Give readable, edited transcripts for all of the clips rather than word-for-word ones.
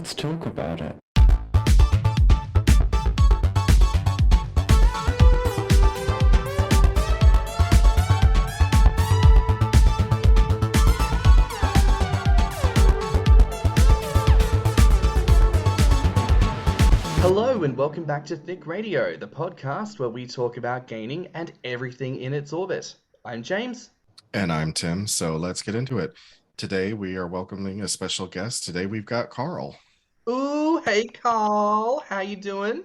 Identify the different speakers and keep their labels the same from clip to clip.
Speaker 1: Let's talk about it.
Speaker 2: Hello and welcome back to Thick Radio, the podcast where we talk about gaining and everything in its orbit. I'm James.
Speaker 3: And I'm Tim, so let's get into it. Today we are welcoming a special guest. Today we've got Carl.
Speaker 2: Ooh, hey Carl, how you doing?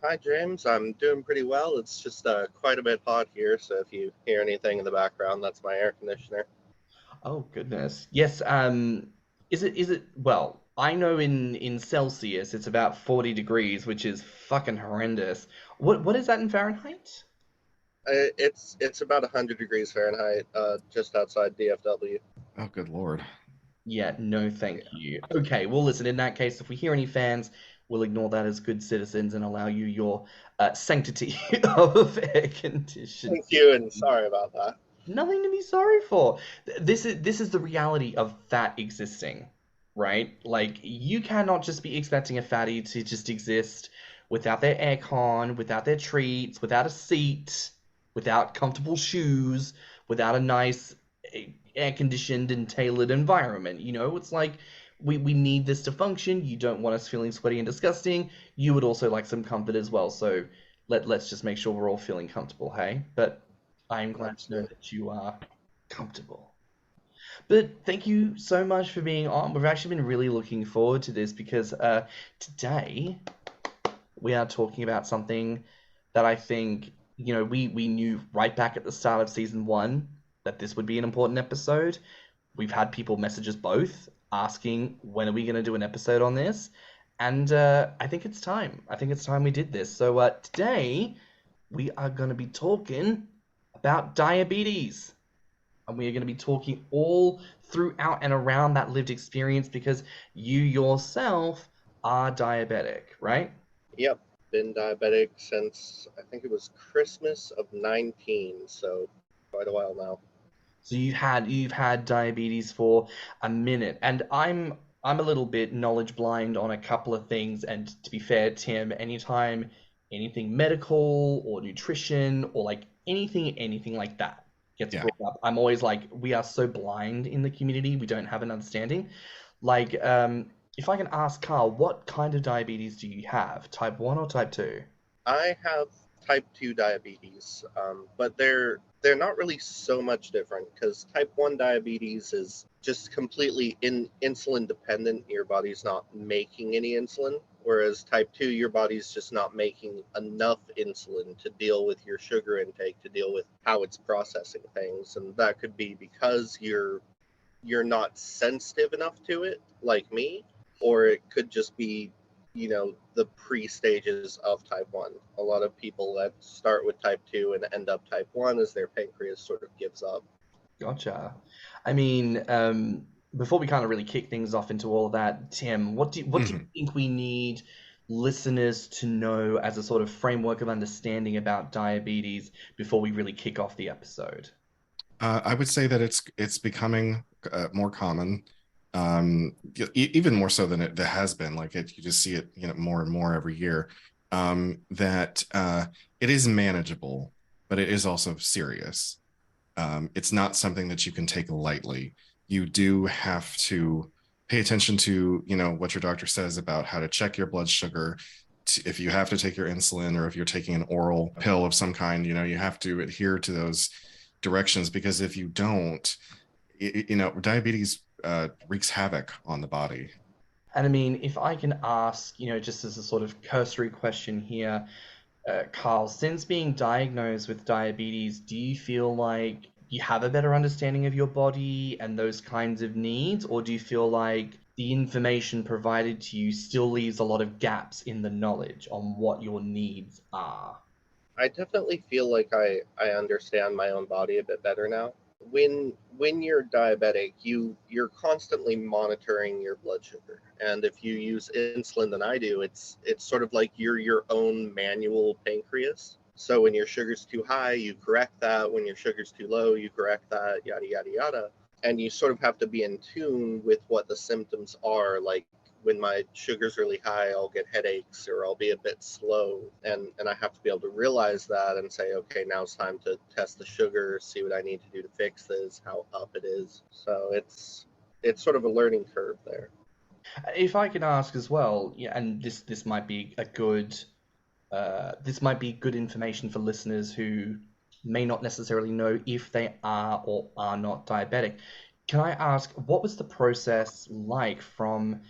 Speaker 4: Hi James, I'm doing pretty well. It's just quite a bit hot here, so if you hear anything in the background, that's my air conditioner.
Speaker 2: Oh goodness. Yes, is it well, I know in Celsius it's about 40 degrees, which is fucking horrendous. What is that in Fahrenheit?
Speaker 4: It's about 100 degrees Fahrenheit, just outside DFW.
Speaker 3: Oh, good Lord.
Speaker 2: Yeah, no thank you. Okay, well listen, in that case, if we hear any fans, we'll ignore that as good citizens and allow you your sanctity of air conditioning.
Speaker 4: Thank you, and sorry about that.
Speaker 2: Nothing to be sorry for. This is the reality of fat existing, right? Like, you cannot just be expecting a fatty to just exist without their aircon, without their treats, without a seat, without comfortable shoes, without a nice air-conditioned and tailored environment. You know, it's like we need this to function. You don't want us feeling sweaty and disgusting. You would also like some comfort as well. So let's just make sure we're all feeling comfortable, hey? But I'm glad to know that you are comfortable. But thank you so much for being on. We've actually been really looking forward to this because today we are talking about something that I think, you know, we knew right back at the start of season 1 that this would be an important episode. We've had people message us both asking, when are we going to do an episode on this? And I think it's time. I think it's time we did this. So today we are going to be talking about diabetes. And we are going to be talking all throughout and around that lived experience because you yourself are diabetic, right?
Speaker 4: Yep, been diabetic since, I think it was Christmas of 19, so quite a while now.
Speaker 2: So you've had diabetes for a minute, and I'm a little bit knowledge blind on a couple of things. And to be fair, Tim, anytime anything medical or nutrition or like anything like that gets brought up, I'm always like, we are so blind in the community, we don't have an understanding. Like, if I can ask Carl, what kind of diabetes do you have? Type 1 or type 2?
Speaker 4: I have type 2 diabetes, but they're not really so much different because type 1 diabetes is just completely insulin dependent. Your body's not making any insulin, whereas type 2, your body's just not making enough insulin to deal with your sugar intake, to deal with how it's processing things. And that could be because you're not sensitive enough to it, like me, or it could just be, you know, the pre-stages of type 1. A lot of people that start with type 2 and end up type 1 as their pancreas sort of gives up.
Speaker 2: Gotcha. I mean, before we kind of really kick things off into all of that, Tim, what do you think we need listeners to know as a sort of framework of understanding about diabetes before we really kick off the episode?
Speaker 3: I would say that it's becoming more common, even more so than it has been. Like you just see it, you know, more and more every year. That it is manageable, but it is also serious. It's not something that you can take lightly. You do have to pay attention to, you know, what your doctor says about how to check your blood sugar. If you have to take your insulin or if you're taking an oral pill of some kind, you know, you have to adhere to those directions, because if you don't, you know, diabetes wreaks havoc on the body.
Speaker 2: And I mean, if I can ask, you know, just as a sort of cursory question here, Carl, since being diagnosed with diabetes, do you feel like you have a better understanding of your body and those kinds of needs, or do you feel like the information provided to you still leaves a lot of gaps in the knowledge on what your needs are?
Speaker 4: I definitely feel like I understand my own body a bit better now. When you're diabetic, you're constantly monitoring your blood sugar, and if you use insulin than I do, it's sort of like you're your own manual pancreas. So when your sugar's too high, you correct that. When your sugar's too low, you correct that. Yada yada yada. And you sort of have to be in tune with what the symptoms are, like when my sugar's really high, I'll get headaches or I'll be a bit slow. And I have to be able to realize that and say, okay, now it's time to test the sugar, see what I need to do to fix this, how up it is. So it's sort of a learning curve there.
Speaker 2: If I can ask as well, yeah, and this might be a good this might be good information for listeners who may not necessarily know if they are or are not diabetic. Can I ask, what was the process like from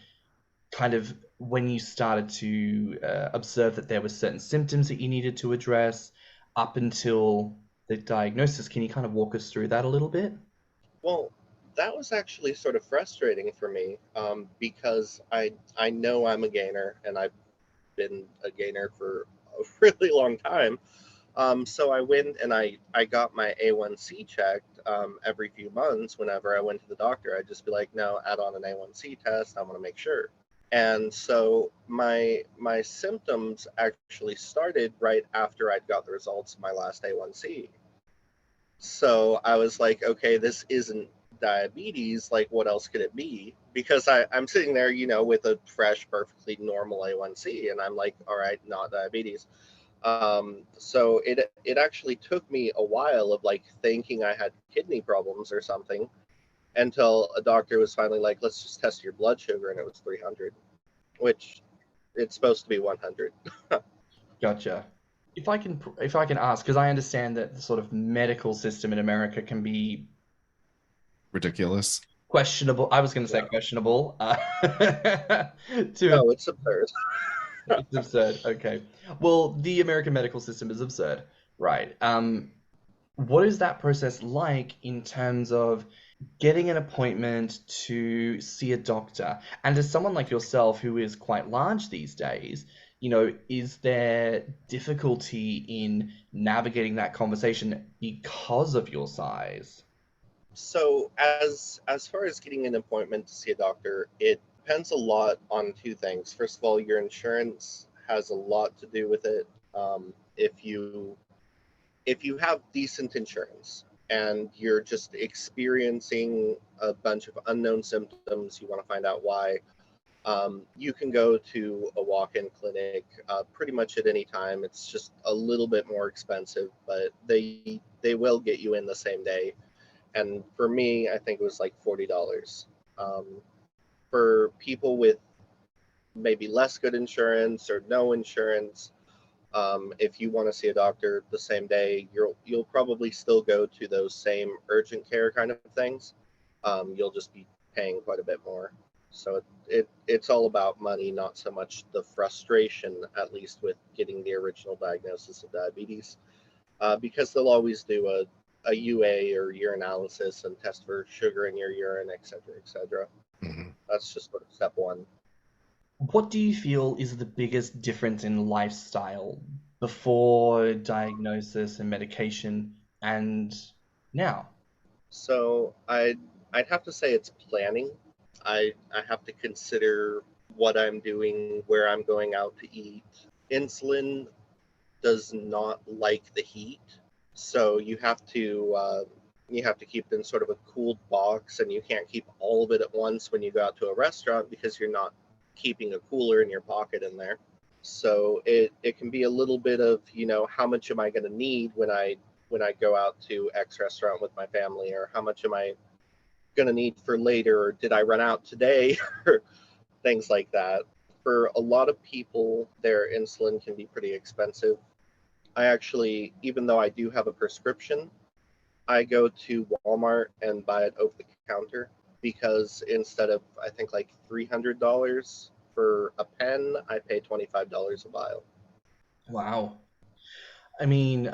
Speaker 2: kind of when you started to observe that there were certain symptoms that you needed to address up until the diagnosis? Can you kind of walk us through that a little bit?
Speaker 4: Well, that was actually sort of frustrating for me, because I know I'm a gainer and I've been a gainer for a really long time. So I went and I got my A1C checked every few months. Whenever I went to the doctor, I'd just be like, no, add on an A1C test. I want to make sure. And so my symptoms actually started right after I'd got the results of my last A1C. So I was like, okay, this isn't diabetes. Like, what else could it be? Because I'm sitting there, with a fresh, perfectly normal A1C, and I'm like, all right, not diabetes. So it actually took me a while of like thinking I had kidney problems or something until a doctor was finally like, let's just test your blood sugar, and it was 300, which it's supposed to be 100.
Speaker 2: Gotcha. If I can ask, because I understand that the sort of medical system in America can be
Speaker 3: Ridiculous.
Speaker 2: questionable. I was going to say
Speaker 4: Yeah.
Speaker 2: questionable. To
Speaker 4: No, it's absurd.
Speaker 2: It's absurd. Okay. Well, the American medical system is absurd, right? What is that process like in terms of getting an appointment to see a doctor? And as someone like yourself who is quite large these days, is there difficulty in navigating that conversation because of your size?
Speaker 4: So as far as getting an appointment to see a doctor, it depends a lot on two things. First of all, your insurance has a lot to do with it. If you have decent insurance and you're just experiencing a bunch of unknown symptoms, you want to find out why. You can go to a walk-in clinic pretty much at any time. It's just a little bit more expensive, but they will get you in the same day. And for me, I think it was like $40. Um, for people with maybe less good insurance or no insurance, if you want to see a doctor the same day, you'll probably still go to those same urgent care kind of things. You'll just be paying quite a bit more. So it's all about money, not so much the frustration, at least with getting the original diagnosis of diabetes, because they'll always do a UA or urinalysis and test for sugar in your urine, et cetera, et cetera.
Speaker 3: Mhm.
Speaker 4: That's just sort of step one.
Speaker 2: What do you feel is the biggest difference in lifestyle before diagnosis and medication and now?
Speaker 4: So I'd have to say it's planning. I have to consider what I'm doing, where I'm going out to eat. Insulin does not like the heat, so you have to keep it in sort of a cooled box, and you can't keep all of it at once when you go out to a restaurant because you're not keeping a cooler in your pocket in there. So it can be a little bit of, how much am I going to need when I go out to X restaurant with my family, or how much am I going to need for later, or did I run out today, or things like that. For a lot of people, their insulin can be pretty expensive. I actually, even though I do have a prescription, I go to Walmart and buy it over the counter, because instead of, I think, like $300 for a pen, I pay $25 a vial.
Speaker 2: Wow. I mean,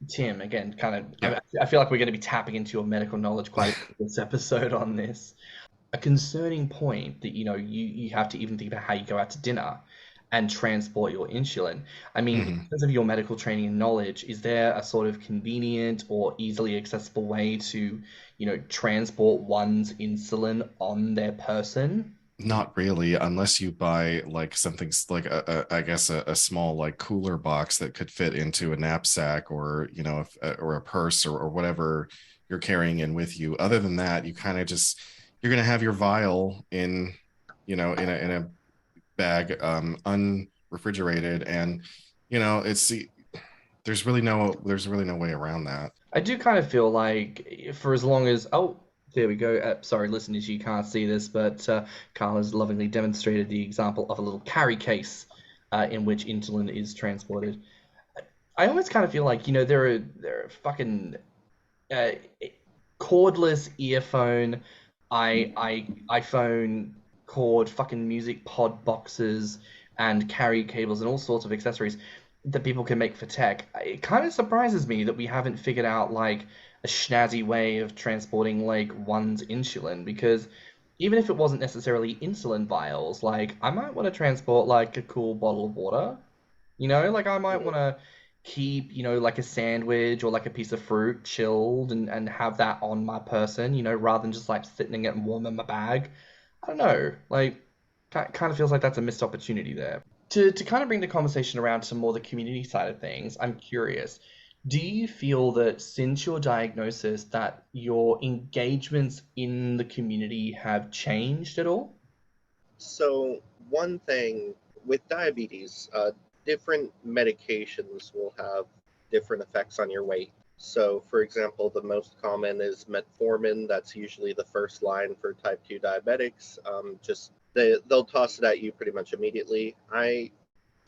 Speaker 2: Tim, again, kind of,
Speaker 3: Yeah.
Speaker 2: I feel like we're going to be tapping into your medical knowledge quite a bit this episode on this. A concerning point that, you have to even think about how you go out to dinner and transport your insulin. I mean, in
Speaker 3: Mhm.
Speaker 2: terms of your medical training and knowledge, is there a sort of convenient or easily accessible way to, transport one's insulin on their person?
Speaker 3: Not really, unless you buy like something like I guess a small like cooler box that could fit into a knapsack, or if, or a purse, or whatever you're carrying in with you. Other than that, you kind of just you're gonna have your vial in in a bag, unrefrigerated, and it's there's really no way around that.
Speaker 2: I do kind of feel like for as long as there we go. Sorry, listeners, you can't see this, but Carl has lovingly demonstrated the example of a little carry case in which insulin is transported. I always kind of feel like there are fucking uh, cordless earphone, iPhone cord, fucking music pod boxes, and carry cables and all sorts of accessories that people can make for tech. It kind of surprises me that we haven't figured out like a snazzy way of transporting like one's insulin because even if it wasn't necessarily insulin vials, like I might want to transport like a cool bottle of water. Like I might want to keep, like a sandwich or like a piece of fruit chilled and have that on my person, rather than just like sitting it warm in my bag. I don't know. Like, kind of feels like that's a missed opportunity there. To kind of bring the conversation around to more the community side of things, I'm curious. Do you feel that since your diagnosis that your engagements in the community have changed at all?
Speaker 4: So one thing with diabetes, different medications will have different effects on your weight. So, for example, the most common is metformin. That's usually the first line for type 2 diabetics. Just they'll toss it at you pretty much immediately. I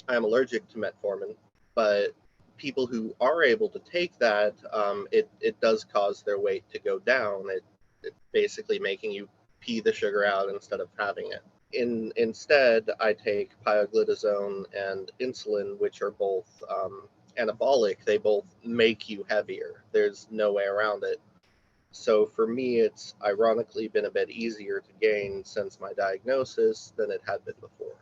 Speaker 4: am allergic to metformin, but people who are able to take that, it does cause their weight to go down. It's basically making you pee the sugar out instead of having it. Instead, I take pioglitazone and insulin, which are both anabolic. They both make you heavier. There's no way around it. So for me, it's ironically been a bit easier to gain since my diagnosis than it had been before.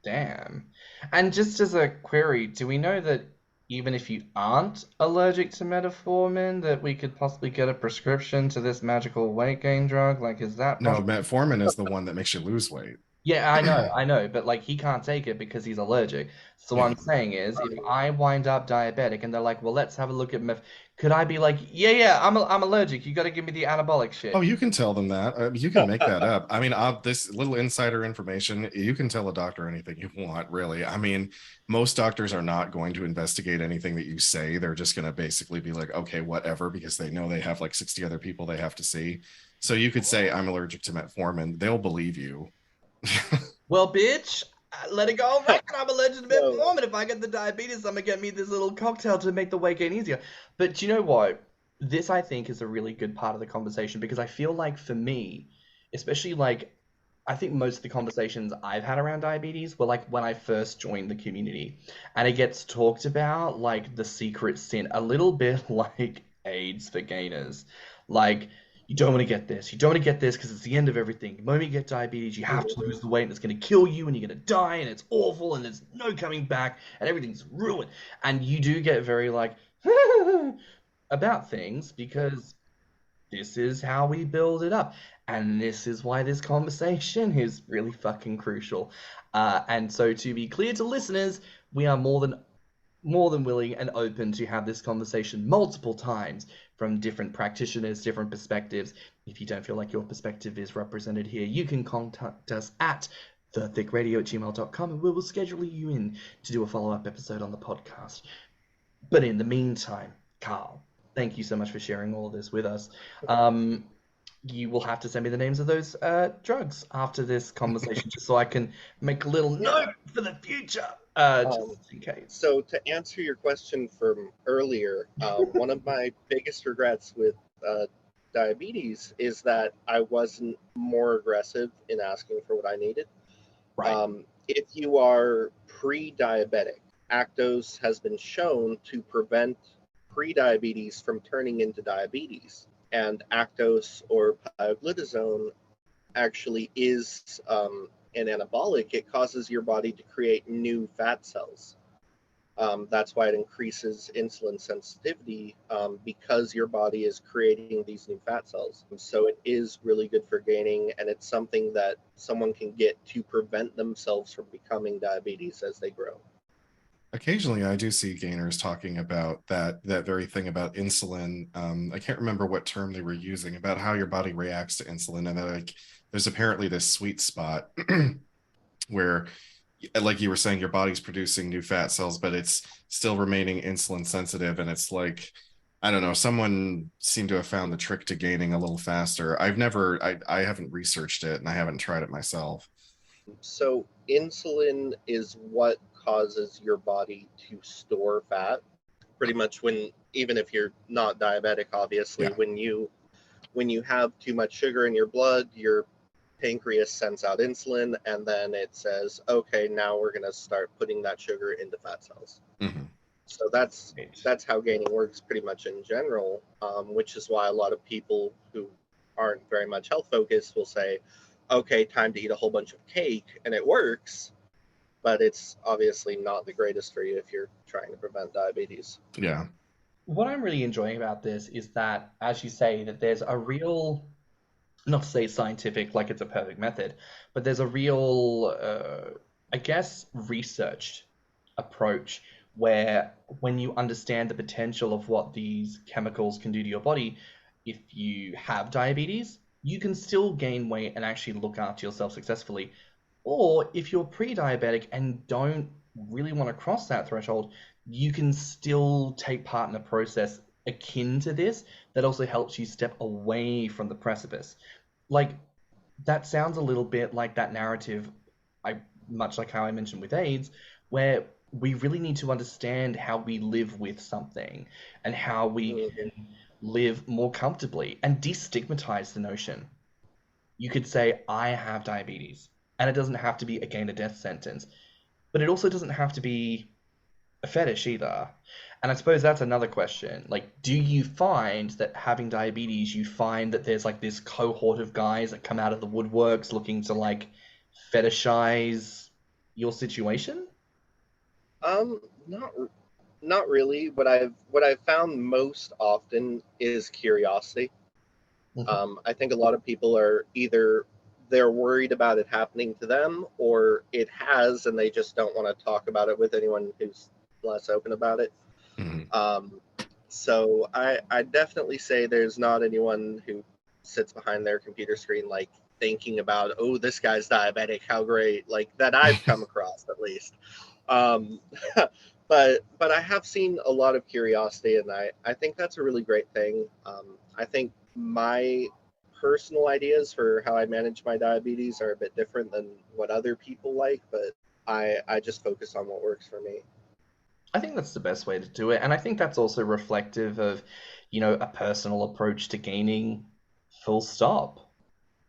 Speaker 2: Damn. And just as a query, do we know that even if you aren't allergic to metformin, that we could possibly get a prescription to this magical weight gain drug? Like, is that
Speaker 3: No,
Speaker 2: possible?
Speaker 3: metformin is the one that makes you lose weight.
Speaker 2: Yeah, I know, but like he can't take it because he's allergic. So what
Speaker 3: Yeah.
Speaker 2: I'm saying is, if I wind up diabetic and they're like, "Well, let's have a look at meth," could I be like, "Yeah, I'm allergic. You got to give me the anabolic
Speaker 3: Oh,
Speaker 2: shit."
Speaker 3: you can tell them that. You can make that up. I mean, this little insider information, you can tell a doctor anything you want, really. I mean, most doctors are not going to investigate anything that you say. They're just going to basically be like, okay, whatever, because they know they have like 60 other people they have to see. So you could say, I'm allergic to metformin. They'll believe you.
Speaker 2: Well, bitch, let it go on record. I'm allergic to
Speaker 4: So
Speaker 2: metformin. If I get the diabetes, I'm gonna get me this little cocktail to make the weight gain easier. But do you know what? This, I think, is a really good part of the conversation because I feel like for me, especially like, I think most of the conversations I've had around diabetes were like when I first joined the community. And it gets talked about like the secret sin, a little bit like AIDS for gainers. Like, you don't want to get this. You don't want to get this because it's the end of everything. The moment you get diabetes, you have to lose the weight and it's going to kill you and you're going to die and it's awful and there's no coming back and everything's ruined. And you do get very like about things because this is how we build it up. And this is why this conversation is really fucking crucial. And so to be clear to listeners, we are more than willing and open to have this conversation multiple times from different practitioners, different perspectives. If you don't feel like your perspective is represented here, you can contact us at thethikradio@gmail.com and we will schedule you in to do a follow-up episode on the podcast. But in the meantime, Carl, thank you so much for sharing all of this with us. You will have to send me the names of those drugs after this conversation, just so I can make a little note for the future,
Speaker 4: Um,
Speaker 2: just in case.
Speaker 4: so to answer your question from earlier, one of my biggest regrets with diabetes is that I wasn't more aggressive in asking for what I needed.
Speaker 2: Right.
Speaker 4: If you are pre-diabetic, Actos has been shown to prevent pre-diabetes from turning into diabetes, and Actos or pioglitazone actually is an anabolic. It causes your body to create new fat cells. That's why it increases insulin sensitivity because your body is creating these new fat cells. So it is really good for gaining, and it's something that someone can get to prevent themselves from becoming diabetes as they grow.
Speaker 3: Occasionally, I do see gainers talking about that very thing about insulin. I can't remember what term they were using about how your body reacts to insulin, and that like there's apparently this sweet spot where, like you were saying, your body's producing new fat cells, but it's still remaining insulin sensitive, and it's like, I don't know, someone seemed to have found the trick to gaining a little faster. I haven't researched it, and I haven't tried it myself.
Speaker 4: So insulin is what causes your body to store fat. Pretty much when, even if you're not diabetic, obviously,
Speaker 3: Yeah.
Speaker 4: when you have too much sugar in your blood, your pancreas sends out insulin, and then it says, okay, now we're going to start putting that sugar into fat cells.
Speaker 3: Hmm.
Speaker 4: So that's how gaining works pretty much in general, which is why a lot of people who aren't very much health focused will say, okay, time to eat a whole bunch of cake, and it works, but it's obviously not the greatest for you if you're trying to prevent diabetes.
Speaker 3: Yeah.
Speaker 2: What I'm really enjoying about this is that, as you say, that there's a real, not to say scientific like it's a perfect method, but there's a real, I guess, researched approach where when you understand the potential of what these chemicals can do to your body, if you have diabetes, you can still gain weight and actually look after yourself successfully. Or if you're pre-diabetic and don't really want to cross that threshold, you can still take part in a process akin to this that also helps you step away from the precipice. Like, that sounds a little bit like that narrative, I much like how I mentioned with AIDS, where we really need to understand how we live with something and how we
Speaker 4: Mhm.
Speaker 2: can live more comfortably and destigmatize the notion. You could say, I have diabetes, and it doesn't have to be again a death sentence, but it also doesn't have to be a fetish either. And I suppose that's another question. Like, do you find that having diabetes, you find that there's like this cohort of guys that come out of the woodworks looking to like fetishize your situation?
Speaker 4: Um, not not really. What I've found most often is curiosity.
Speaker 2: Mhm.
Speaker 4: I think a lot of people are either they're worried about it happening to them, or it has, and they just don't want to talk about it with anyone who's less open about it.
Speaker 3: Hmm.
Speaker 4: Um, so I definitely say there's not anyone who sits behind their computer screen like thinking about, oh, this guy's diabetic, how great, like that I've come across at least. Um, but I have seen a lot of curiosity, and I think that's a really great thing. I think my personal ideas for how I manage my diabetes are a bit different than what other people like, but I just focus on what works for me.
Speaker 2: I think that's the best way to do it. And I think that's also reflective of, a personal approach to gaining full stop.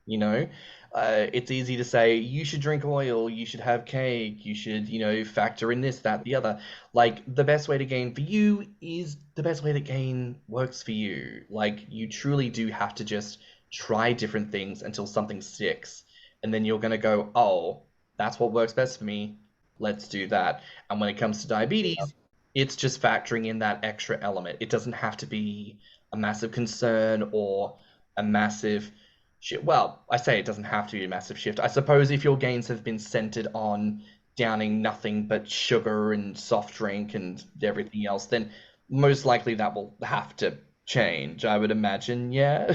Speaker 2: You know, it's easy to say you should drink oil, you should have cake, you should, factor in this, that, the other. Like, the best way to gain for you is the best way to gain works for you. Like, you truly do have to just try different things until something sticks. And then you're going to go, oh, that's what works best for me. Let's do that. And when it comes to
Speaker 4: Yeah.
Speaker 2: diabetes, it's just factoring in that extra element. It doesn't have to be a massive concern or a massive shift. Well, I say it doesn't have to be a massive shift. I suppose if your gains have been centered on downing nothing but sugar and soft drink and everything else, then most likely that will have to change, I would imagine, yeah.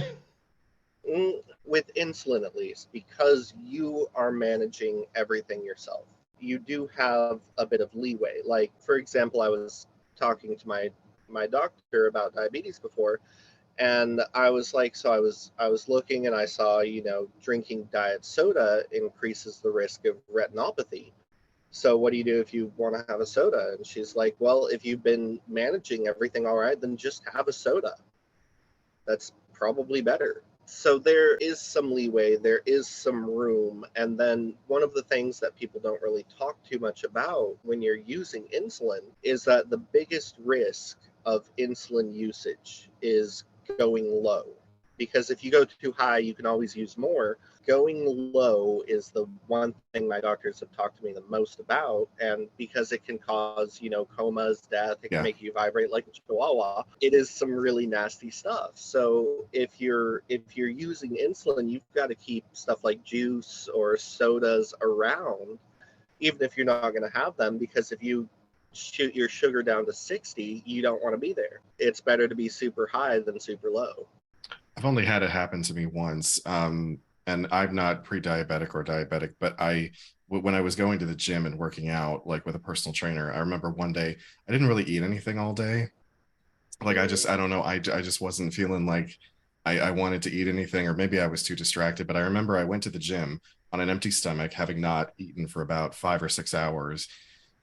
Speaker 4: With insulin, at least, because you are managing everything yourself, you do have a bit of leeway. Like, for example, I was talking to my doctor about diabetes before, and I was like, so I was looking, and I saw, drinking diet soda increases the risk of retinopathy. So what do you do if you want to have a soda? And she's like, well, if you've been managing everything all right, then just have a soda. That's probably better. So there is some leeway, there is some room. And then one of the things that people don't really talk too much about when you're using insulin is that the biggest risk of insulin usage is going low. Because if you go too high, you can always use more. Going low is the one thing my doctors have talked to me the most about. And because it can cause, comas, death, it can
Speaker 3: Yeah.
Speaker 4: make you vibrate like a chihuahua. It is some really nasty stuff. So if you're using insulin, you've got to keep stuff like juice or sodas around, even if you're not going to have them, because if you shoot your sugar down to 60, you don't want to be there. It's better to be super high than super low.
Speaker 3: I've only had it happen to me once, and I'm not pre-diabetic or diabetic, but when I was going to the gym and working out, like with a personal trainer, I remember one day I didn't really eat anything all day. Like I don't know, I just wasn't feeling like I wanted to eat anything, or maybe I was too distracted. But I remember I went to the gym on an empty stomach, having not eaten for about 5 or 6 hours,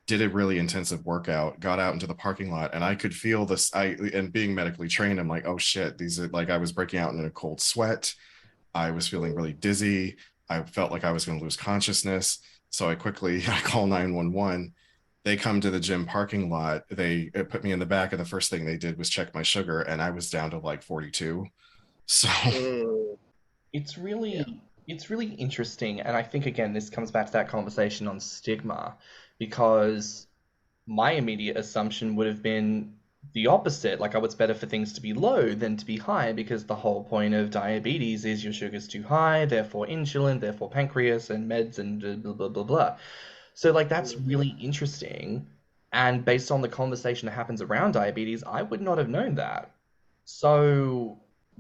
Speaker 3: did a really intensive workout, got out into the parking lot, and I could feel this. And being medically trained, I'm like, oh shit, these are like, I was breaking out in a cold sweat. I was feeling really dizzy. I felt like I was going to lose consciousness. So I call 911. They come to the gym parking lot. They put me in the back, and the first thing they did was check my sugar, and I was down to like 42. So
Speaker 4: Mm,
Speaker 2: It's
Speaker 4: yeah.
Speaker 2: really it's really interesting, and I think again this comes back to that conversation on stigma, because my immediate assumption would have been the opposite. Like, oh, it's better for things to be low than to be high, because the whole point of diabetes is your sugar's too high, therefore insulin, therefore pancreas and meds and blah blah blah blah. So like that's
Speaker 4: Mhm.
Speaker 2: really interesting. And based on the conversation that happens around diabetes, I would not have known that. So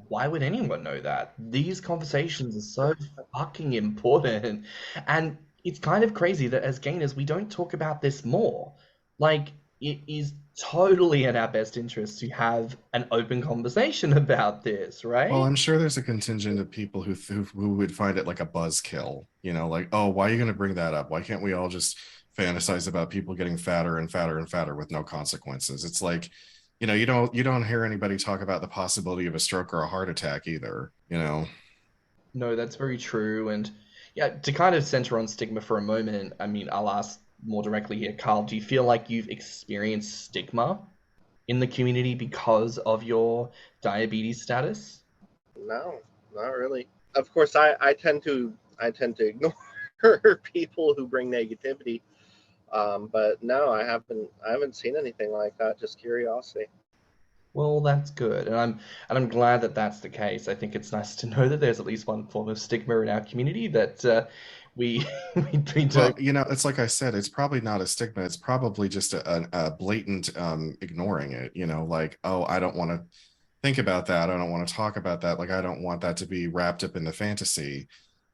Speaker 2: why would anyone know that? These conversations are so fucking important. And it's kind of crazy that as gainers, we don't talk about this more. Like, it is totally in our best interest to have an open conversation about this,
Speaker 3: well,
Speaker 2: right?
Speaker 3: I'm sure there's a contingent of people who would find it like a buzzkill, like, oh, why are you going to bring that up? Why can't we all just fantasize about people getting fatter and fatter and fatter with no consequences? It's like, you don't hear anybody talk about the possibility of a stroke or a heart attack either.
Speaker 2: No, that's very true. And yeah, to kind of center on stigma for a moment, I mean, I'll ask more directly here, Carl, do you feel like you've experienced stigma in the community because of your diabetes status?
Speaker 4: No, not really. Of course, I tend to ignore people who bring negativity. But no, I haven't seen anything like that. Just curiosity.
Speaker 2: Well, that's good, and I'm glad that that's the case. I think it's nice to know that there's at least one form of stigma in our community that we we
Speaker 3: Well,
Speaker 2: don't.
Speaker 3: it's like I said, it's probably not a stigma. It's probably just a blatant ignoring it. Like, oh, I don't want to think about that. I don't want to talk about that. Like, I don't want that to be wrapped up in the fantasy,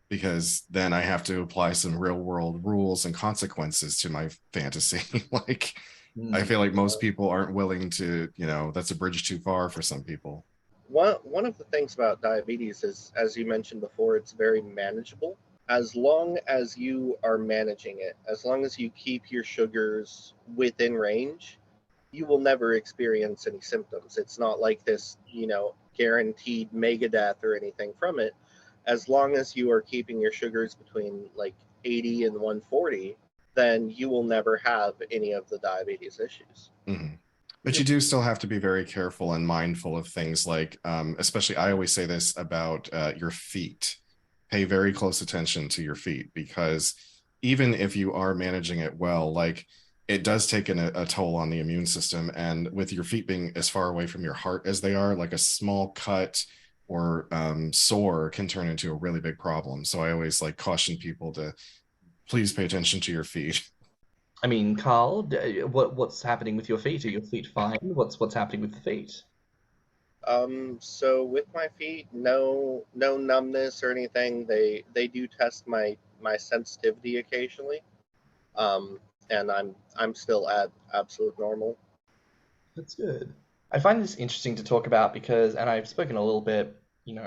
Speaker 3: because then I have to apply some real world rules and consequences to my fantasy. Like, I
Speaker 2: Hmm.
Speaker 3: feel like most people aren't willing to, that's a bridge too far for some people.
Speaker 4: One of the things about diabetes is, as you mentioned before, it's very manageable. As long as you are managing it, as long as you keep your sugars within range, you will never experience any symptoms. It's not like this, guaranteed mega death or anything from it. As long as you are keeping your sugars between like 80 and 140, then you will never have any of the diabetes issues.
Speaker 3: Mhm. But you do still have to be very careful and mindful of things like, especially, I always say this about your feet. Pay very close attention to your feet, because even if you are managing it well, like, it does take a toll on the immune system. And with your feet being as far away from your heart as they are, like a small cut or sore can turn into a really big problem. So I always like caution people to please pay attention to your feet.
Speaker 2: I mean, Carl, what's happening with your feet? Are your feet fine? What's happening with the feet?
Speaker 4: So with my feet, no numbness or anything. They do test my sensitivity occasionally. Um, and I'm still at absolute normal.
Speaker 2: That's good. I find this interesting to talk about because, and I've spoken a little bit,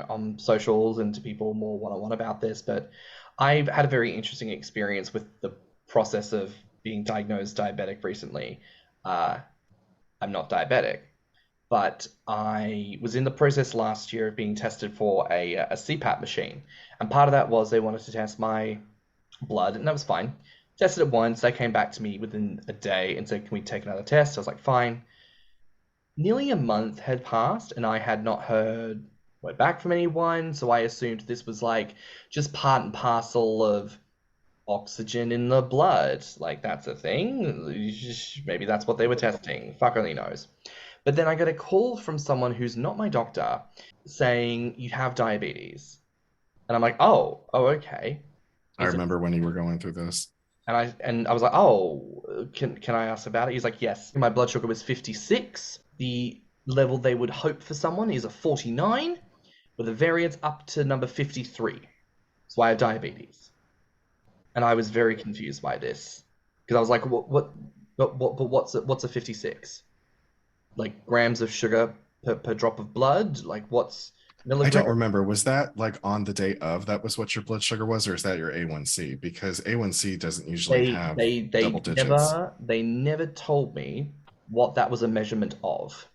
Speaker 2: on socials and to people more one-on-one about this, but I've had a very interesting experience with the process of being diagnosed diabetic recently. Uh, I'm not diabetic, but I was in the process last year of being tested for a CPAP machine, and part of that was they wanted to test my blood, and that was fine. Tested it once, they came back to me within a day and said, "Can we take another test?" I was like, "Fine." Nearly a month had passed and I had not heard word back from anyone, so I assumed this was like just part and parcel of oxygen in the blood. Like, that's a thing. Maybe that's what they were testing. Fuck only knows. But then I got a call from someone who's not my doctor saying you have diabetes. And I'm like, oh, okay.
Speaker 3: I
Speaker 2: Is it
Speaker 3: remember when you were going through this.
Speaker 2: And I was like, oh, can I ask about it? He's like, yes. My blood sugar was 56. The level they would hope for someone is a 49, with a variance up to number 53. So I have diabetes, and I was very confused by this because I was like, but what's a 56? Like grams of sugar per drop of blood? Like what's
Speaker 3: I don't
Speaker 2: milligrams?
Speaker 3: remember. Was that like on the day of that was what your blood sugar was, or is that your A1C? Because A1C doesn't usually
Speaker 2: They
Speaker 3: have
Speaker 2: they
Speaker 3: double
Speaker 2: they
Speaker 3: digits.
Speaker 2: never they never told me what that was a measurement of.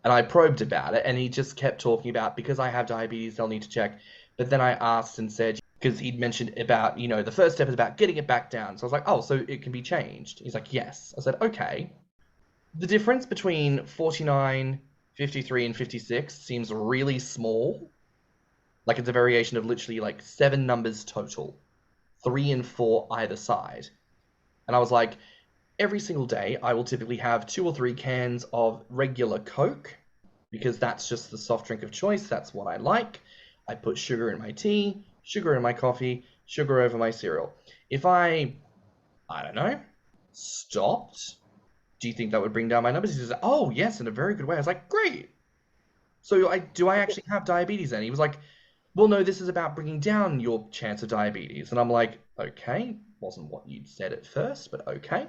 Speaker 2: And I probed about it, and he just kept talking about because I have diabetes, they'll need to check. But then I asked and said, because he'd mentioned about, the first step is about getting it back down. So I was like, oh, so it can be changed. He's like, yes. I said, okay. The difference between 49, 53, and 56 seems really small. Like it's a variation of literally like 7 numbers total, 3 and 4 either side. And I was like, every single day, I will typically have 2 or 3 cans of regular Coke because that's just the soft drink of choice. That's what I like. I put sugar in my tea, sugar in my coffee, sugar over my cereal. If I don't know, stopped, do you think that would bring down my numbers? He says, oh, yes, in a very good way. I was like, great. So do I actually have diabetes then? He was like, well, no, this is about bringing down your chance of diabetes. And I'm like, okay, wasn't what you'd said at first, but okay.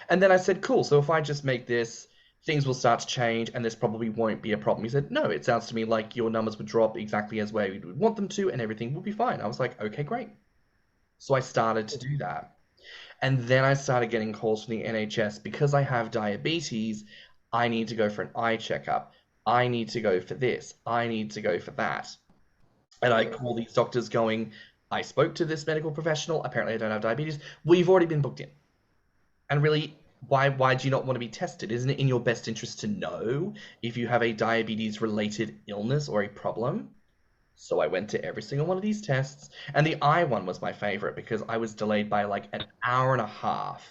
Speaker 2: And then I said, cool, so if I just make this, things will start to change and this probably won't be a problem. He said, no, it sounds to me like your numbers would drop exactly as where you would want them to and everything will be fine. I was like, okay, great. So I started to do that. And then I started getting calls from the NHS because I have diabetes. I need to go for an eye checkup. I need to go for this. I need to go for that. And I call these doctors going, I spoke to this medical professional. Apparently, I don't have diabetes. We've already been booked in. And really, why do you not want to be tested? Isn't it in your best interest to know if you have a diabetes related illness or a problem? So I went to every single one of these tests, and the eye one was my favorite because I was delayed by like an hour and a half.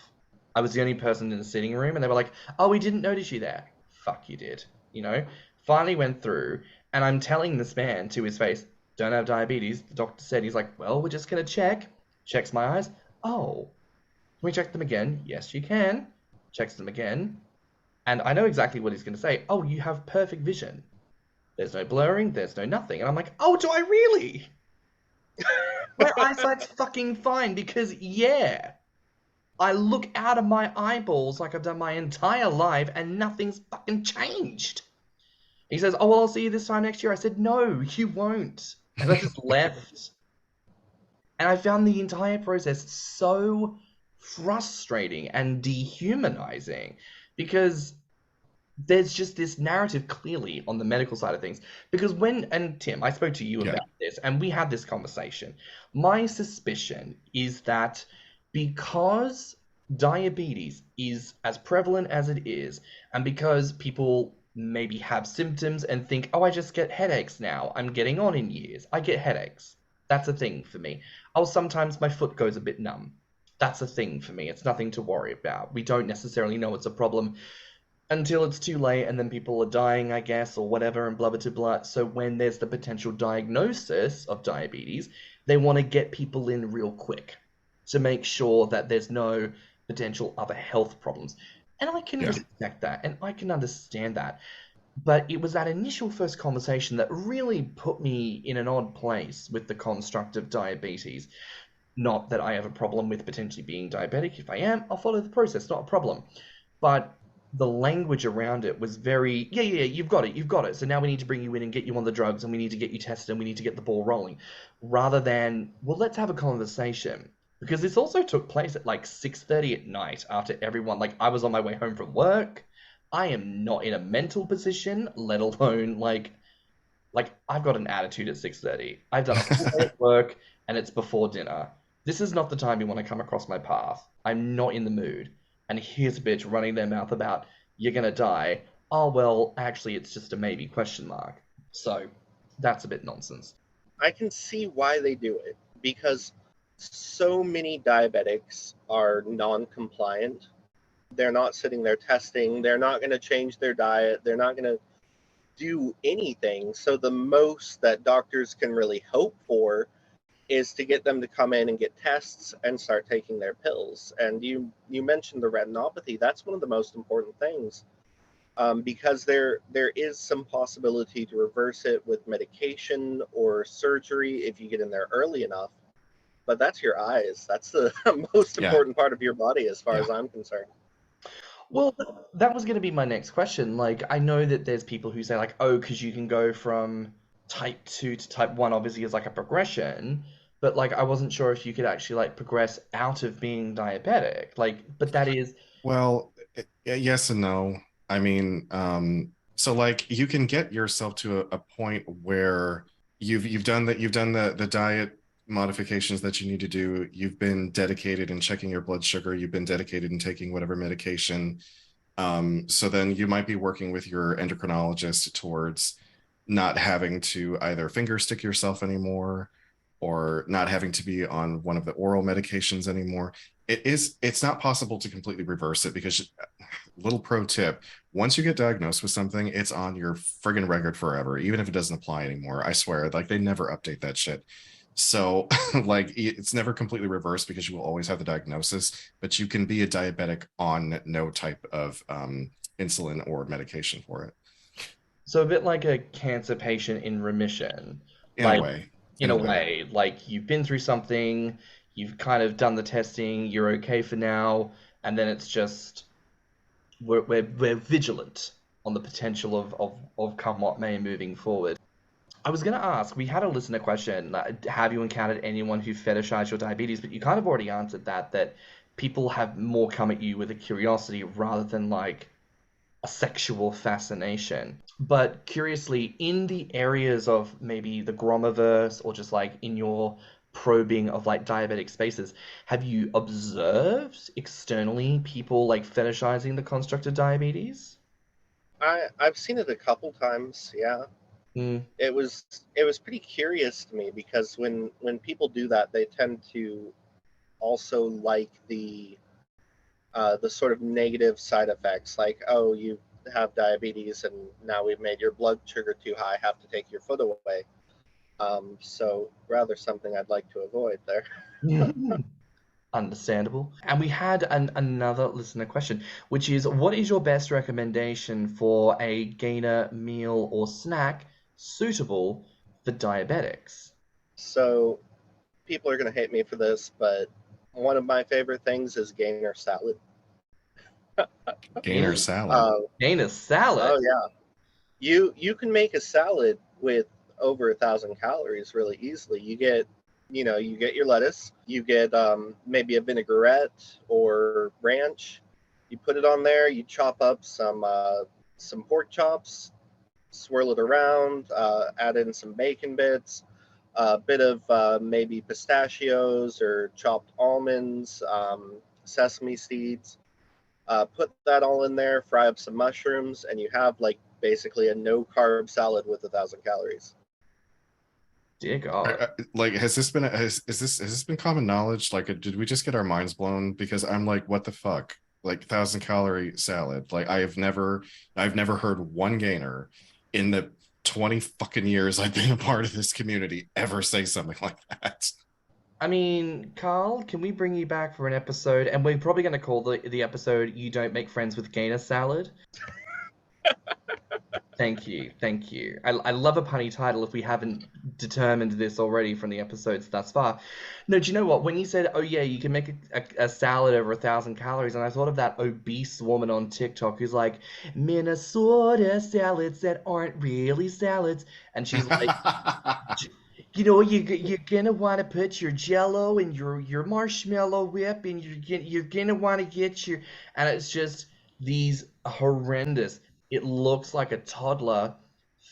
Speaker 2: I was the only person in the sitting room, and they were like, "Oh, we didn't notice you there." Fuck, you did. You know. Finally went through, and I'm telling this man to his face, "Don't have diabetes." The doctor said, "He's like, well, we're just gonna check." Checks my eyes. Oh, can we check them again? Yes, you can. Checks them again, and I know exactly what he's gonna say. Oh, you have perfect vision. There's no blurring, there's no nothing. And I'm like, oh, do I really? My eyesight's fucking fine because, yeah, I look out of my eyeballs like I've done my entire life and nothing's fucking changed. He says, oh, well, I'll see you this time next year. I said, no, you won't. And I just left. And I found the entire process so frustrating and dehumanizing because there's just this narrative clearly on the medical side of things. Because and Tim, I spoke to you
Speaker 3: Yeah.
Speaker 2: about this and we had this conversation. My suspicion is that because diabetes is as prevalent as it is, and because people maybe have symptoms and think, oh, I just get headaches now, I'm getting on in years, I get headaches. That's a thing for me. Oh, sometimes my foot goes a bit numb. That's a thing for me. It's nothing to worry about. We don't necessarily know it's a problem until it's too late and then people are dying, I guess, or whatever, and blah, blah, blah. So when there's the potential diagnosis of diabetes, they want to get people in real quick to make sure that there's no potential other health problems. And I can
Speaker 3: Yeah.
Speaker 2: respect that and I can understand that. But it was that initial first conversation that really put me in an odd place with the construct of diabetes. Not that I have a problem with potentially being diabetic. If I am, I'll follow the process, not a problem. But the language around it was very, yeah, you've got it, you've got it. So now we need to bring you in and get you on the drugs and we need to get you tested and we need to get the ball rolling. Rather than, well, let's have a conversation. Because this also took place at like 6:30 at night after everyone, like I was on my way home from work. I am not in a mental position, let alone like I've got an attitude at 6:30. I've done a full day at work and it's before dinner. This is not the time you want to come across my path. I'm not in the mood. And here's a bitch running their mouth about you're gonna die. Oh well, actually it's just a maybe question mark. So that's a bit nonsense.
Speaker 4: I can see why they do it because so many diabetics are non-compliant. They're not sitting there testing. They're not going to change their diet. They're not going to do anything. So the most that doctors can really hope for is to get them to come in and get tests and start taking their pills. And you mentioned the retinopathy. That's one of the most important things, because there is some possibility to reverse it with medication or surgery if you get in there early enough. But that's your eyes. That's the most
Speaker 3: Yeah,
Speaker 4: important part of your body, as far
Speaker 3: yeah.
Speaker 4: as I'm concerned.
Speaker 2: Well, that was going to be my next question. Like, I know that there's people who say, like, oh, because you can go from type 2 to type 1, obviously, as like a progression. But, like, I wasn't sure if you could actually, like, progress out of being diabetic. Like, but that is,
Speaker 3: Well, yes and no. I mean, so like you can get yourself to a point where you've done the diet modifications that you need to do. You've been dedicated in checking your blood sugar. You've been dedicated in taking whatever medication. So then you might be working with your endocrinologist towards not having to either finger stick yourself anymore or not having to be on one of the oral medications anymore. It's not possible to completely reverse it because, little pro tip, once you get diagnosed with something, it's on your friggin' record forever, even if it doesn't apply anymore. I swear, like they never update that shit. So like it's never completely reversed because you will always have the diagnosis, but you can be a diabetic on no type of insulin or medication for it.
Speaker 2: so a bit like a cancer patient in remission.
Speaker 3: In a
Speaker 2: Like,
Speaker 3: way.
Speaker 2: in
Speaker 3: In
Speaker 2: a
Speaker 3: a way.
Speaker 2: way, like, you've been through something, you've kind of done the testing, you're okay for now, and then it's just, we're vigilant on the potential of come what may moving forward. I was going to ask, we had a listener question, have you encountered anyone who fetishized your diabetes? But you kind of already answered that people have more come at you with a curiosity rather than like a sexual fascination. But curiously, in the areas of maybe the Gromiverse or just like in your probing of like diabetic spaces, have you observed externally people like fetishizing the construct of diabetes?
Speaker 4: I've seen it a couple times. Yeah,
Speaker 2: Mm.
Speaker 4: it was pretty curious to me because when people do that, they tend to also like the sort of negative side effects, like, oh, you have diabetes and now we've made your blood sugar too high, have to take your foot away. So rather something I'd like to avoid there.
Speaker 2: Understandable. And we had another listener question, which is what is your best recommendation for a gainer meal or snack suitable for diabetics?
Speaker 4: So people are going to hate me for this, but one of my favorite things is gainer salad.
Speaker 3: Gainer
Speaker 2: Gainer,
Speaker 3: salad.
Speaker 4: Uh,
Speaker 2: gainer salad.
Speaker 4: oh yeah, you can make a salad with over 1,000 calories really easily. You get your lettuce, you get maybe a vinaigrette or ranch. You put it on there. You chop up some pork chops, swirl it around, add in some bacon bits, a bit of maybe pistachios or chopped almonds, sesame seeds. Put that all in there, fry up some mushrooms, and you have like basically a no carb salad with 1,000 calories.
Speaker 2: Dear God.
Speaker 3: Like, has this been has this been common knowledge? Like, did we just get our minds blown? Because I'm like, what the fuck? Like 1,000 calorie salad. Like, I've never heard one gainer in the 20 fucking years I've been a part of this community ever say something like that.
Speaker 2: I mean, Carl, can we bring you back for an episode? And we're probably going to call the episode You Don't Make Friends with Gainer Salad. Thank you, thank you. I love a punny title if we haven't determined this already from the episodes thus far. No, do you know what? When you said, oh yeah, you can make a salad over 1,000 calories, and I thought of that obese woman on TikTok who's like, Minnesota salads that aren't really salads. And she's like, you know, you're gonna want to put your Jello and your marshmallow whip, and you're gonna want to get your, and it's just these horrendous. It looks like a toddler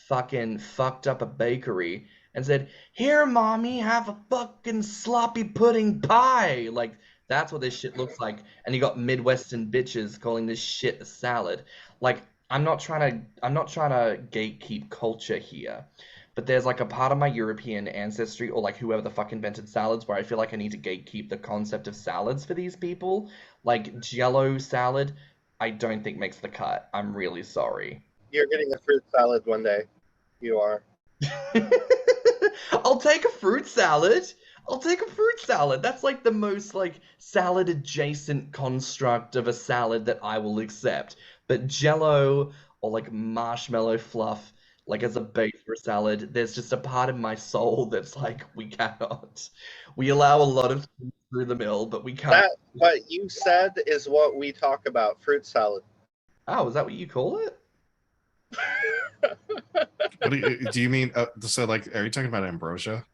Speaker 2: fucking fucked up a bakery and said, "Here, mommy, have a fucking sloppy pudding pie." Like that's what this shit looks like. And you got Midwestern bitches calling this shit a salad. Like I'm not trying to gatekeep culture here. But there's like a part of my European ancestry or like whoever the fuck invented salads where I feel like I need to gatekeep the concept of salads for these people. Like Jello salad, I don't think makes the cut. I'm really sorry.
Speaker 4: You're getting a fruit salad one day. You are.
Speaker 2: I'll take a fruit salad. I'll take a fruit salad. That's like the most like salad adjacent construct of a salad that I will accept. But Jello or like marshmallow fluff, like as a base for a salad, there's just a part of my soul that's like, we cannot. We allow a lot of things through the mill, but we can't.
Speaker 4: That what you said is what we talk about, fruit salad.
Speaker 2: Oh, is that what you call it?
Speaker 3: What do you mean? So like, are you talking about ambrosia?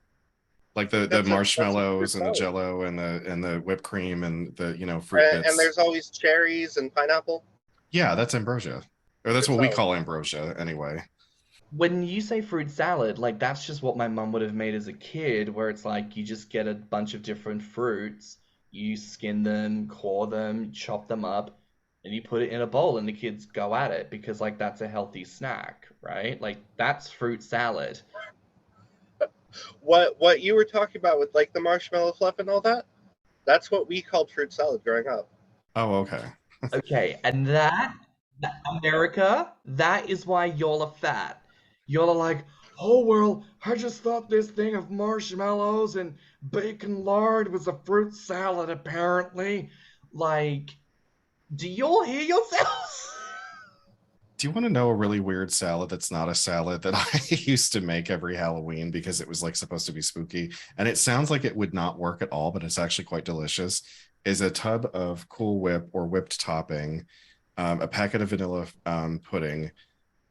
Speaker 3: Like the
Speaker 4: That's a fruit
Speaker 3: marshmallows and the
Speaker 4: salad.
Speaker 3: jello and the whipped cream and the fruit
Speaker 4: And
Speaker 3: bits.
Speaker 4: there's always cherries and pineapple.
Speaker 3: Yeah, that's ambrosia. Or that's
Speaker 4: Fruit
Speaker 3: what we
Speaker 4: salad.
Speaker 3: call ambrosia anyway.
Speaker 2: When you say fruit salad, like that's just what my mum would have made as a kid, where it's like you just get a bunch of different fruits, you skin them, core them, chop them up, and you put it in a bowl and the kids go at it because like that's a healthy snack, right? Like that's fruit salad.
Speaker 4: What you were talking about with like the marshmallow fluff and all that, that's what we called fruit salad growing up.
Speaker 3: Oh, okay.
Speaker 2: Okay, and that America, that is why y'all are fat. Y'all are like, oh well, I just thought this thing of marshmallows and bacon lard was a fruit salad, apparently. Like, do y'all hear yourselves?
Speaker 3: Do you want to know a really weird salad that's not a salad that I used to make every Halloween because it was like supposed to be spooky? And it sounds like it would not work at all, but it's actually quite delicious. Is a tub of Cool Whip or whipped topping, a packet of vanilla pudding,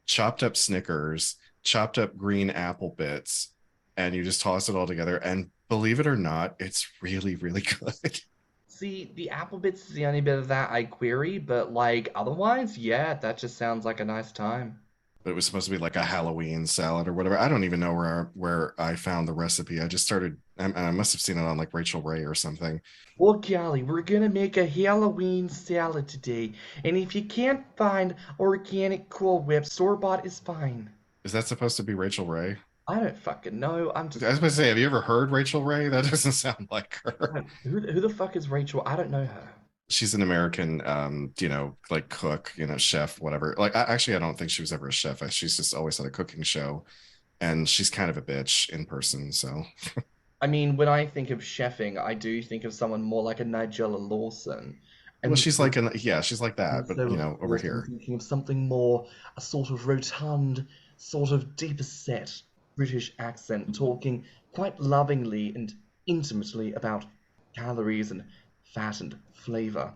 Speaker 3: chopped up Snickers, chopped up green apple bits, and you just toss it all together. And believe it or not, it's really, really good.
Speaker 2: See, the apple bits is the only bit of that I query, but like otherwise, yeah, that just sounds like a nice time.
Speaker 3: But it was supposed to be like a Halloween salad or whatever. I don't even know where I found the recipe. I just started, and I must have seen it on like Rachel Ray or something.
Speaker 2: Well, golly, we're gonna make a Halloween salad today, and if you can't find organic Cool Whip, store-bought is fine.
Speaker 3: Is that supposed to be Rachel Ray?
Speaker 2: I don't fucking know. I'm
Speaker 3: I
Speaker 2: just
Speaker 3: was going to say, have you ever heard Rachel Ray? That doesn't sound like her.
Speaker 2: who the fuck is Rachel? I don't know her.
Speaker 3: She's an American, like cook, chef, whatever. Like, actually, I don't think she was ever a chef. She's just always had a cooking show, and she's kind of a bitch in person. So,
Speaker 2: I mean, when I think of chefing, I do think of someone more like a Nigella Lawson,
Speaker 3: well,
Speaker 2: and
Speaker 3: yeah, she's like that, but
Speaker 2: so of
Speaker 3: over
Speaker 2: course I'm
Speaker 3: here.
Speaker 2: thinking of something more a sort of rotund, sort of deeper set British accent, talking quite lovingly and intimately about calories and fat and flavor.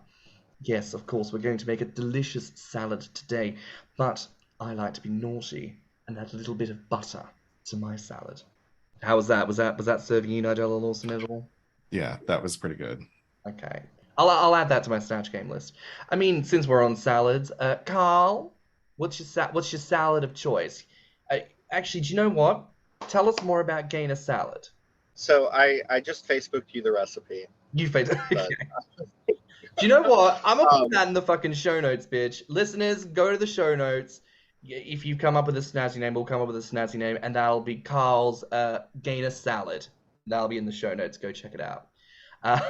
Speaker 2: Yes, of course, we're going to make a delicious salad today, but I like to be naughty and add a little bit of butter to my salad. How was that? Was that serving you, Nigella Lawson, at all?
Speaker 3: Yeah, that was pretty good.
Speaker 2: Okay. I'll add that to my Snatch Game list. I mean, since we're on salads, Carl, what's your salad of choice? Actually, do you know what? Tell us more about Gainer salad.
Speaker 4: So I just Facebooked you the recipe.
Speaker 2: You face.
Speaker 4: But
Speaker 2: Do you know what? I'm gonna put
Speaker 4: um,
Speaker 2: that in the fucking show notes, bitch. Listeners, go to the show notes. If you come up with a snazzy name, we'll come up with a snazzy name, and that'll be Carl's Gainer salad. That'll be in the show notes. Go check it out. Uh,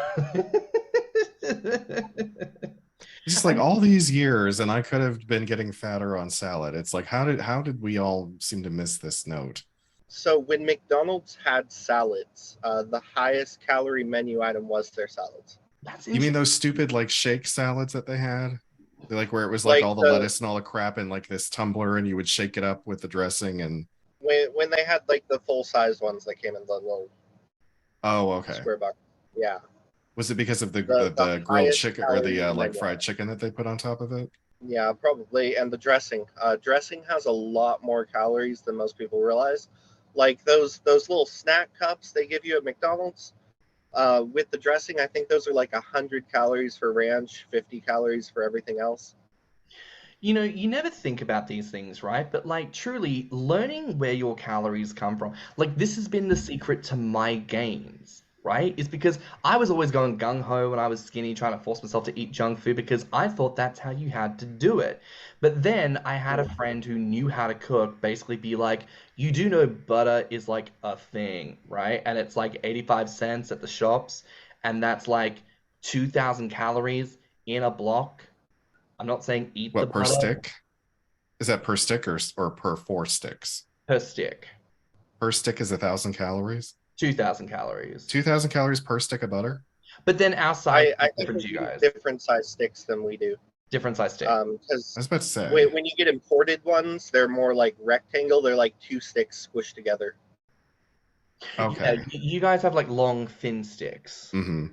Speaker 3: It's just
Speaker 2: I
Speaker 3: like all
Speaker 2: mean,
Speaker 3: these years, and I could have been getting fatter on salad. It's like, how did we all seem to miss this note?
Speaker 4: so when McDonald's had salads, the highest calorie menu item was their salads.
Speaker 2: that's
Speaker 3: You mean
Speaker 2: interesting.
Speaker 3: those stupid like shake salads that they had? Like where it was like
Speaker 4: Like
Speaker 3: all the
Speaker 4: the
Speaker 3: lettuce and all the crap in like this tumbler, and you would shake it up with the dressing and
Speaker 4: when they had like the full size ones that came in the little
Speaker 3: oh, okay.
Speaker 4: square box. Yeah,
Speaker 3: Was it because of
Speaker 4: the
Speaker 3: the grilled
Speaker 4: highest
Speaker 3: chicken or the
Speaker 4: calorie
Speaker 3: like
Speaker 4: menu
Speaker 3: fried
Speaker 4: item.
Speaker 3: chicken that they put on top of it?
Speaker 4: Yeah, probably. And the dressing. Dressing has a lot more calories than most people realize. Like those little snack cups they give you at McDonald's. With the dressing, I think those are like 100 calories for ranch, 50 calories for everything else.
Speaker 2: You know, you never think about these things, right? But like truly learning where your calories come from, like this has been the secret to my gains, right? Is because I was always going gung ho when I was skinny, trying to force myself to eat junk food because I thought that's how you had to do it. But then I had a friend who knew how to cook basically be like, you do know butter is like a thing, right? And it's like 85 cents at the shops, and that's like 2,000 calories in a block. I'm not saying eat the
Speaker 3: What per
Speaker 2: butter
Speaker 3: stick? Is that per stick or per four sticks?
Speaker 2: per stick.
Speaker 3: Per stick is 1,000 calories.
Speaker 2: 2,000 calories.
Speaker 3: 2,000 calories per stick of butter?
Speaker 2: But then our size
Speaker 4: I
Speaker 2: is
Speaker 4: think
Speaker 2: different
Speaker 4: we
Speaker 2: to you
Speaker 4: use
Speaker 2: guys.
Speaker 4: different size sticks than we do.
Speaker 2: Different size stick.
Speaker 3: I
Speaker 4: Because
Speaker 3: was about to say.
Speaker 4: when you get imported ones, they're more like rectangle. They're like two sticks squished together.
Speaker 2: Yeah,
Speaker 3: Okay.
Speaker 2: you guys have like long, thin sticks.
Speaker 3: Mm-hmm.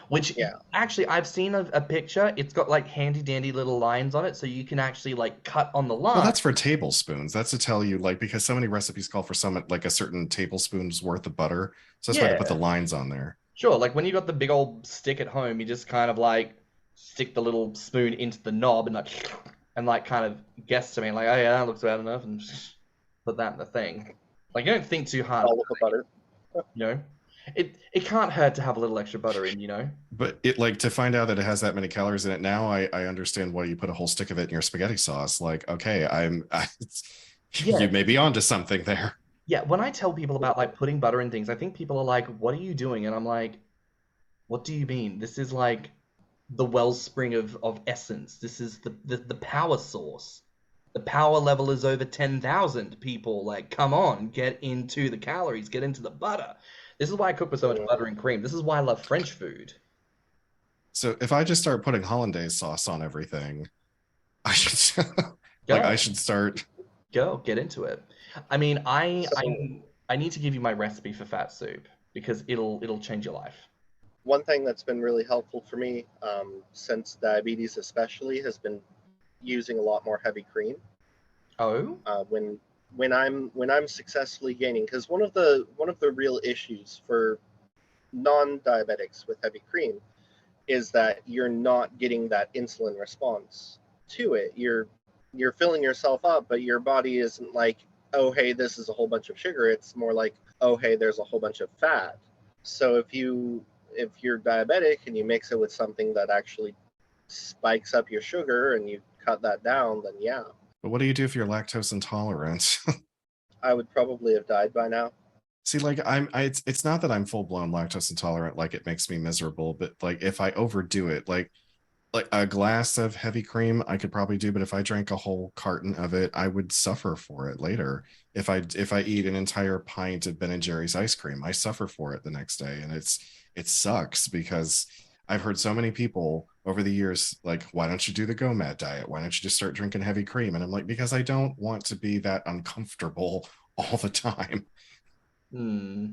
Speaker 2: Which
Speaker 4: Yeah.
Speaker 2: actually, I've seen a picture. It's got like handy dandy little lines on it, so you can actually like cut on the
Speaker 3: Well,
Speaker 2: line.
Speaker 3: that's for tablespoons. That's to tell you, like, because so many recipes call for some like a certain tablespoon's worth of butter. So that's why they put the
Speaker 2: Yeah,
Speaker 3: lines on there.
Speaker 2: sure. Like when you got the big old stick at home, you just kind of like stick the little spoon into the knob and like kind of guesstimate like, oh yeah, that looks about enough, and put that in the thing. Like you don't think too hard,
Speaker 4: All of the butter.
Speaker 2: you know. It can't hurt to have a little extra butter in, you know.
Speaker 3: But it like to find out that it has that many calories in it now, I understand why you put a whole stick of it in your spaghetti sauce. Like, okay, you
Speaker 2: Yeah,
Speaker 3: may be onto something there.
Speaker 2: yeah. When I tell people about like putting butter in things, I think people are like, "What are you doing?" And I'm like, "What do you mean? This is like the wellspring of essence. This is the power source. The power level is over 10,000 people. Like, come on, get into the calories, get into the butter. This is why I cook with so much butter and cream. This is why I love French food.
Speaker 3: So if I just start putting hollandaise sauce on everything, I should like I
Speaker 2: Go,
Speaker 3: should start.
Speaker 2: go, get into it. I mean,
Speaker 4: So
Speaker 2: I need to give you my recipe for fat soup because it'll change your life.
Speaker 4: one thing that's been really helpful for me, since diabetes especially, has been using a lot more heavy cream.
Speaker 2: Oh,
Speaker 4: When when I'm successfully gaining, because one of the real issues for non-diabetics with heavy cream is that you're not getting that insulin response to it. You're filling yourself up, but your body isn't like, oh hey, this is a whole bunch of sugar. It's more like, oh hey, there's a whole bunch of fat. So if you're diabetic and you mix it with something that actually spikes up your sugar and you cut that down, then yeah,
Speaker 3: But what do you do if you're lactose intolerant?
Speaker 4: I would probably have died by now.
Speaker 3: See, like it's not that I'm full blown lactose intolerant, like it makes me miserable, but like if I overdo it, like a glass of heavy cream I could probably do, but if I drank a whole carton of it, I would suffer for it later. If I eat an entire pint of Ben and Jerry's ice cream, I suffer for it the next day, and it sucks because I've heard so many people over the years like, why don't you do the GOMAD diet? Why don't you just start drinking heavy cream? And I'm like, because I don't want to be that uncomfortable all the time.
Speaker 2: hmm.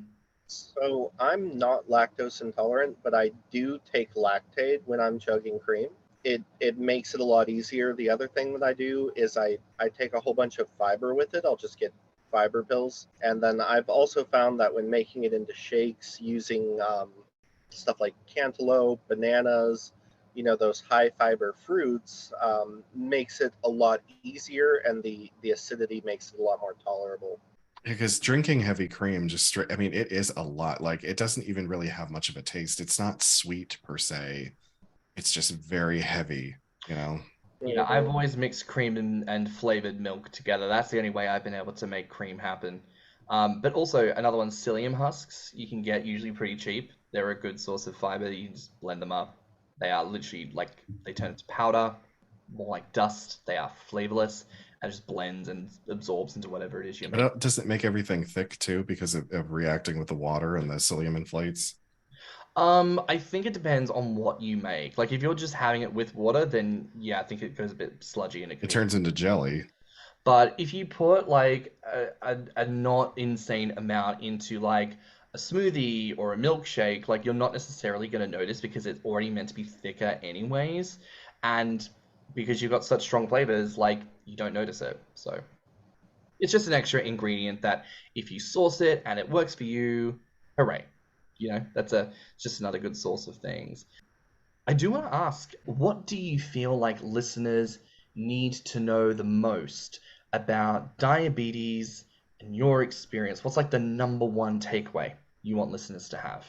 Speaker 4: So I'm not lactose intolerant, but I do take lactate when I'm chugging cream. It makes it a lot easier. The other thing that I do is I take a whole bunch of fiber with it. I'll just get fiber pills. And then I've also found that when making it into shakes using stuff like cantaloupe, bananas, those high fiber fruits, makes it a lot easier, and the acidity makes it a lot more tolerable.
Speaker 3: Because drinking heavy cream just straight, I mean, it is a lot. Like it doesn't even really have much of a taste. It's not sweet per se. It's just very heavy, you know.
Speaker 2: Yeah, I've
Speaker 4: Hmm.
Speaker 2: always mixed cream and flavored milk together. That's the only way I've been able to make cream happen. But also another one, psyllium husks, you can get usually pretty cheap. They're a good source of fiber. You can just blend them up. They are literally like they turn into powder, more like dust. They are flavorless and just blends and absorbs into whatever it is you're
Speaker 3: But
Speaker 2: making.
Speaker 3: does it make everything thick too because of reacting with the water and the psyllium inflates?
Speaker 2: I think it depends on what you make. Like if you're just having it with water, then yeah, I think it goes a bit sludgy and it can
Speaker 3: It
Speaker 2: be.
Speaker 3: turns into jelly.
Speaker 2: But if you put like a not insane amount into like a smoothie or a milkshake, like you're not necessarily going to notice because it's already meant to be thicker anyways. And because you've got such strong flavors, like you don't notice it. So it's just an extra ingredient that if you sauce it and it works for you, hooray. You know, it's just another good source of things. I do want to ask, what do you feel like listeners need to know the most about diabetes and your experience? What's like the number one takeaway you want listeners to have?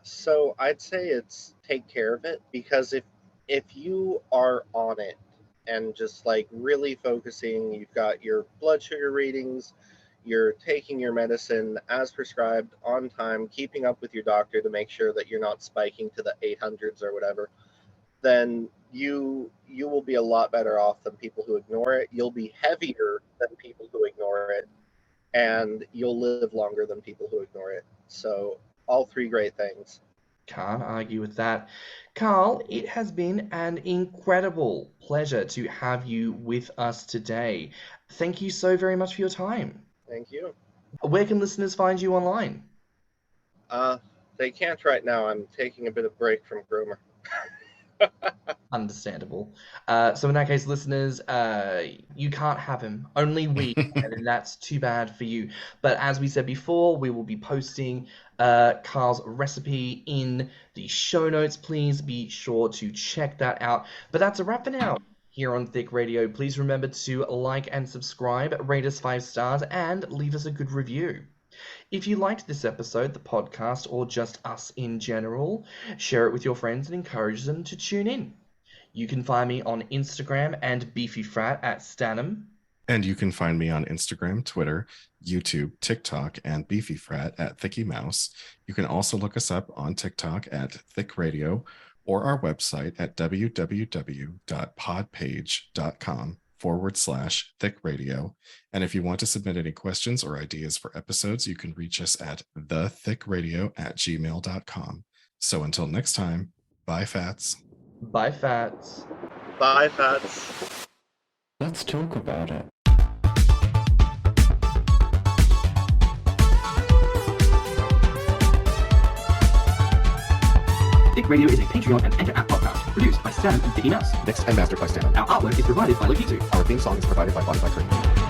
Speaker 4: So I'd say it's take care of it, because if you are on it and just like really focusing, you've got your blood sugar readings, you're taking your medicine as prescribed on time, keeping up with your doctor to make sure that you're not spiking to the 800s or whatever, then you will be a lot better off than people who ignore it. You'll be heavier than people who ignore it, and you'll live longer than people who ignore it. So all three great things.
Speaker 2: Can't argue with that. Carl, it has been an incredible pleasure to have you with us today. Thank you so very much for your time.
Speaker 4: Thank you.
Speaker 2: Where can listeners find you online?
Speaker 4: They can't right now. I'm taking a bit of break from groomer.
Speaker 2: Understandable. So in that case, listeners, you can't have him. Only we, and that's too bad for you. But as we said before, we will be posting Carl's recipe in the show notes. Please be sure to check that out. But that's a wrap for now. Here on Thick Radio, please remember to like and subscribe, rate us 5 stars, and leave us a good review. If you liked this episode, the podcast, or just us in general, share it with your friends and encourage them to tune in. You can find me on Instagram and BeefyFrat at Stanham.
Speaker 3: And you can find me on Instagram, Twitter, YouTube, TikTok, and BeefyFrat at Thicky Mouse. You can also look us up on TikTok at Thick Radio or our website at www.podpage.com/Thick Radio. And if you want to submit any questions or ideas for episodes, you can reach us at thethickradio@gmail.com. So until next time, bye, Fats.
Speaker 2: Bye, Fats.
Speaker 4: Bye, Fats.
Speaker 1: Let's talk about it.
Speaker 5: Thick Radio is a Patreon and Anchor app podcast produced by Stan and Thicky Mouse.
Speaker 3: Mixed and mastered by Stan.
Speaker 5: Our artwork is provided by Lokitu.
Speaker 3: Our theme song is provided by Spotify.